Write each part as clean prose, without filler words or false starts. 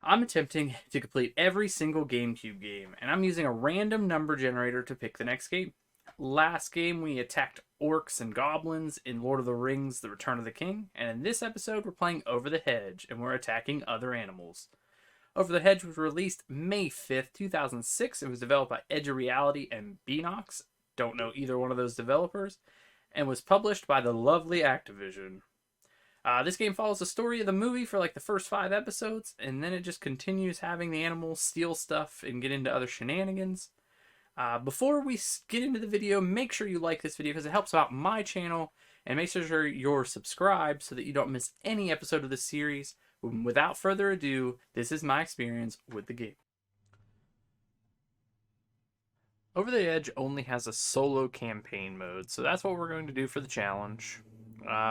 I'm attempting to complete every single Gamecube game, and I'm using a random number generator to pick the next game. Last game, we attacked orcs and goblins in Lord of the Rings The Return of the King, and in this episode, we're playing Over the Hedge, and we're attacking other animals. Over the Hedge was released May 5th, 2006. It was developed by Edge of Reality and Beanox. Don't know either one of those developers. And was published by the lovely Activision. This game follows the story of the movie for like the first 5 episodes, and then it just continues having the animals steal stuff and get into other shenanigans. Before we get into the video, make sure you like this video because it helps out my channel, and make sure you're subscribed so that you don't miss any episode of this series. Without further ado, this is my experience with the game. Over the Edge only has a solo campaign mode, so that's what we're going to do for the challenge.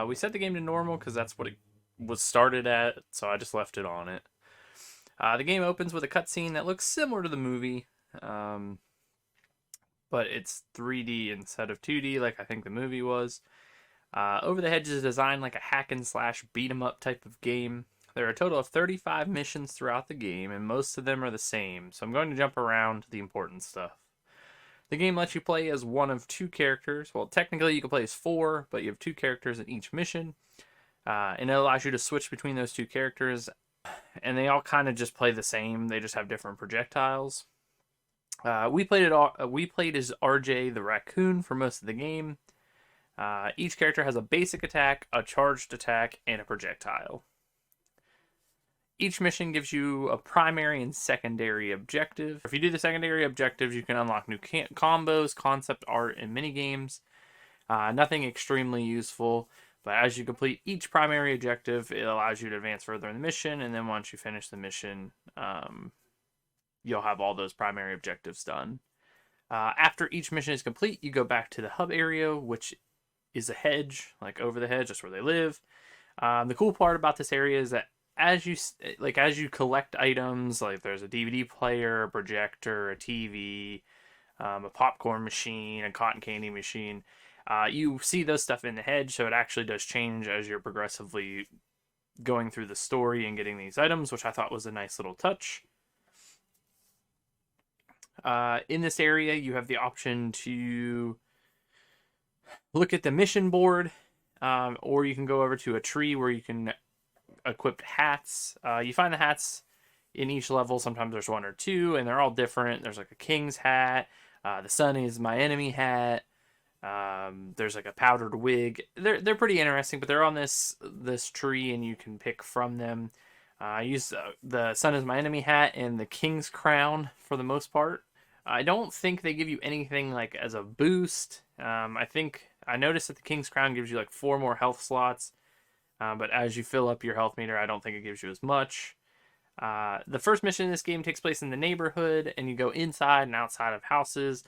We set the game to normal because that's what it was started at, so I just left it on it. The game opens with a cutscene that looks similar to the movie, but it's 3D instead of 2D like I think the movie was. Over the Hedge is designed like a hack and slash beat 'em up type of game. There are a total of 35 missions throughout the game, and most of them are the same, so I'm going to jump around to the important stuff. The game lets you play as one of 2 characters. Well, technically you can play as 4, but you have 2 characters in each mission. And it allows you to switch between those 2 characters. And they all kind of just play the same. They just have different projectiles. We played as RJ the raccoon for most of the game. Each character has a basic attack, a charged attack, and a projectile. Each mission gives you a primary and secondary objective. If you do the secondary objectives, you can unlock new combos, concept art, and minigames. Nothing extremely useful, but as you complete each primary objective, it allows you to advance further in the mission, and then once you finish the mission, you'll have all those primary objectives done. After each mission is complete, you go back to the hub area, which is a hedge, like Over the Hedge. That's where they live. The cool part about this area is that as you collect items, like there's a DVD player, a projector, a TV, a popcorn machine, a cotton candy machine, you see those stuff in the hedge, so it actually does change as you're progressively going through the story and getting these items, which I thought was a nice little touch. In this area, you have the option to look at the mission board, or you can go over to a tree where you can equip hats. You find the hats in each level. Sometimes there's 1 or 2, and they're all different. There's like a king's hat. The sun is my enemy hat. There's like a powdered wig. They're pretty interesting, but they're on this tree, and you can pick from them. I use the sun is my enemy hat and the king's crown for the most part. I don't think they give you anything like as a boost. I noticed that the king's crown gives you like 4 more health slots. But as you fill up your health meter, I don't think it gives you as much. The first mission in this game takes place in the neighborhood, and you go inside and outside of houses.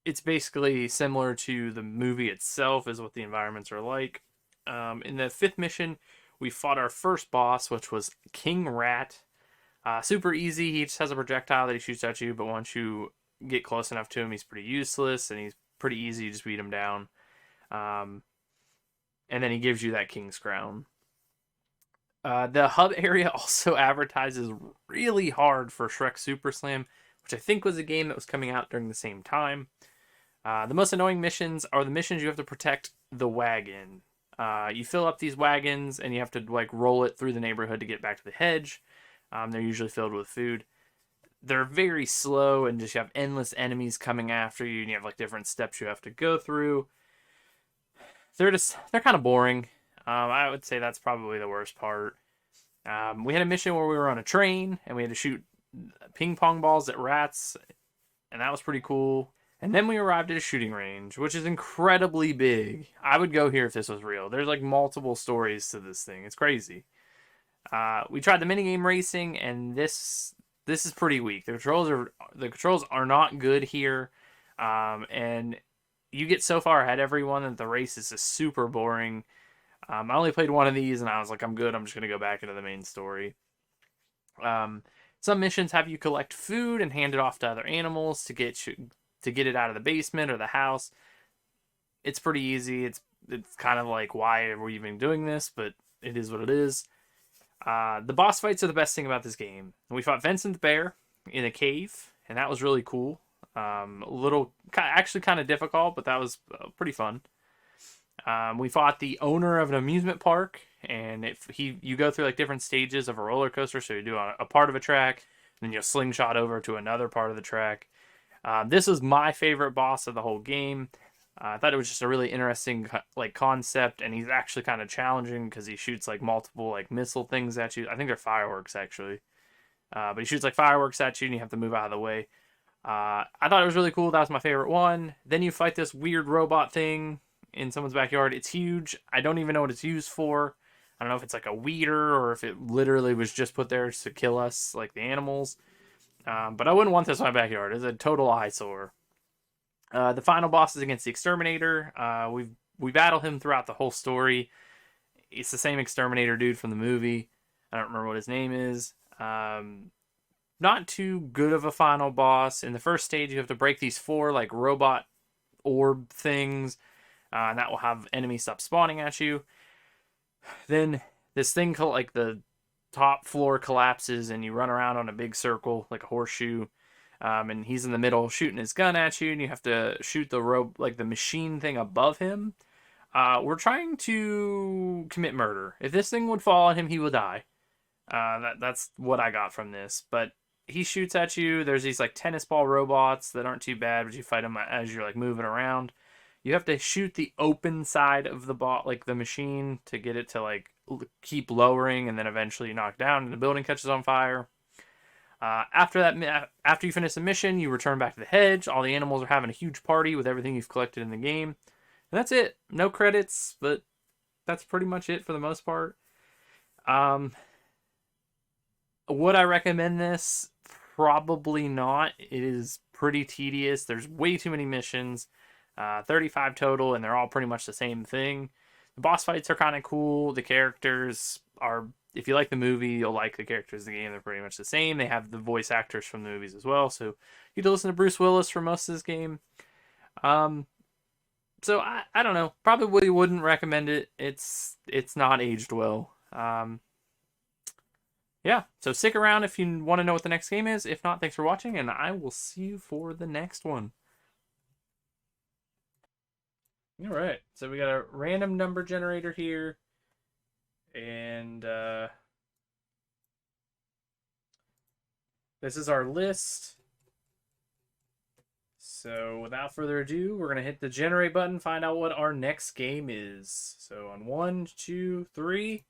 It's basically similar to the movie itself, is what the environments are like. In the 5th mission, we fought our first boss, which was King Rat. Super easy. He just has a projectile that he shoots at you, but once you get close enough to him, he's pretty useless, and he's pretty easy. You just beat him down. And then he gives you that king's crown. The hub area also advertises really hard for Shrek Super Slam, which I think was a game that was coming out during the same time. The most annoying missions are the missions you have to protect the wagon. You fill up these wagons, and you have to like roll it through the neighborhood to get back to the hedge. They're usually filled with food. They're very slow, and just you have endless enemies coming after you, and you have like different steps you have to go through. They're kind of boring. I would say that's probably the worst part. We had a mission where we were on a train, and we had to shoot ping pong balls at rats, and that was pretty cool. And then we arrived at a shooting range, which is incredibly big. I would go here if this was real. There's like multiple stories to this thing. It's crazy. We tried the minigame racing, and this is pretty weak. The controls are not good here, and you get so far ahead everyone that the race is just super boring. I only played 1 of these, and I was like, I'm good. I'm just gonna go back into the main story. Some missions have you collect food and hand it off to other animals to get it out of the basement or the house. It's pretty easy. It's kind of like, why are we even doing this? But it is what it is. The boss fights are the best thing about this game. We fought Vincent the Bear in a cave, and that was really cool. Actually kind of difficult, but that was pretty fun. We fought the owner of an amusement park, and you go through like different stages of a roller coaster. So you do a part of a track, then you'll slingshot over to another part of the track. This was my favorite boss of the whole game. I thought it was just a really interesting like concept, and he's actually kind of challenging because he shoots like multiple like missile things at you. I think they're fireworks actually, but he shoots like fireworks at you, and you have to move out of the way. I thought it was really cool. That was my favorite one. Then you fight this weird robot thing in someone's backyard. It's huge. I don't even know what it's used for. I don't know if it's like a weeder or if it literally was just put there to kill us like the animals. But I wouldn't want this in my backyard. It's a total eyesore. The final boss is against the Exterminator. We battle him throughout the whole story. It's the same Exterminator dude from the movie. I don't remember what his name is. Not too good of a final boss. In the first stage, you have to break these 4 like robot orb things, and that will have enemies stop spawning at you. Then this thing called like the top floor collapses, and you run around on a big circle like a horseshoe. And he's in the middle shooting his gun at you, and you have to shoot the machine thing above him. We're trying to commit murder. If this thing would fall on him, he will die. That's what I got from this. But he shoots at you. There's these like tennis ball robots that aren't too bad, but you fight them as you're like moving around. You have to shoot the open side of the like the machine to get it to like keep lowering, and then eventually you knock down and the building catches on fire. After you finish the mission, you return back to the hedge. All the animals are having a huge party with everything you've collected in the game. And that's it. No credits, but that's pretty much it for the most part. Would I recommend this? Probably not. It is pretty tedious. There's way too many missions. 35 total, and they're all pretty much the same thing. The boss fights are kind of cool. The characters are... If you like the movie, you'll like the characters in the game. They're pretty much the same. They have the voice actors from the movies as well. So you get to listen to Bruce Willis for most of this game. So I don't know. Probably wouldn't recommend it. It's not aged well. Yeah. So stick around if you want to know what the next game is. If not, thanks for watching, and I will see you for the next one. All right. So we got a random number generator here. And this is our list. So without further ado, we're going to hit the generate button, find out what our next game is. So on 1, 2, 3,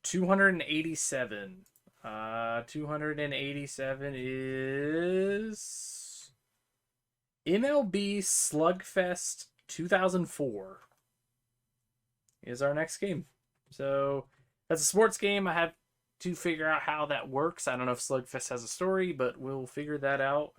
287. 287 is Mlb Slugfest 2004 is our next game. So that's a sports game. I have to figure out how that works. I don't know if Slugfest has a story, but we'll figure that out